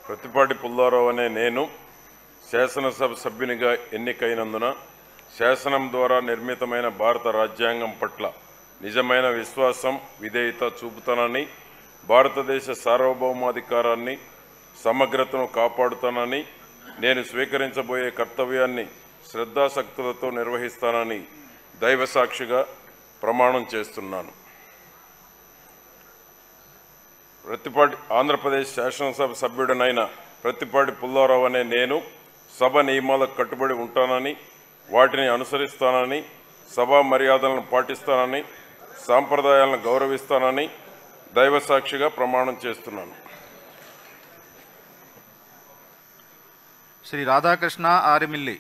ప్రతిపాటి పుల్లారావు అనే నేను శాసనసభ సభ్యునిగా ఎన్నికైనందున శాసనం ద్వారా నిర్మితమైన భారత రాజ్యాంగం పట్ల నిజమైన విశ్వాసం, విధేయత చూపుతానని, భారతదేశ సార్వభౌమాధికారాన్ని, సమగ్రతను కాపాడుతానని, నేను స్వీకరించబోయే కర్తవ్యాన్ని శ్రద్ధాశక్తులతో నిర్వహిస్తానని దైవసాక్షిగా ప్రమాణం చేస్తున్నాను. ఆంధ్రప్రదేశ్ శాసనసభ సభ్యుడినైన ప్రతిపాటి పుల్లారావు అనే నేను సభ నియమాలకు కట్టుబడి ఉంటానని, వాటిని అనుసరిస్తానని, సభా మర్యాదలను పాటిస్తానని, సాంప్రదాయాలను గౌరవిస్తానని దైవసాక్షిగా ప్రమాణం చేస్తున్నాను. శ్రీ రాధాకృష్ణ ఆరిమిల్లి.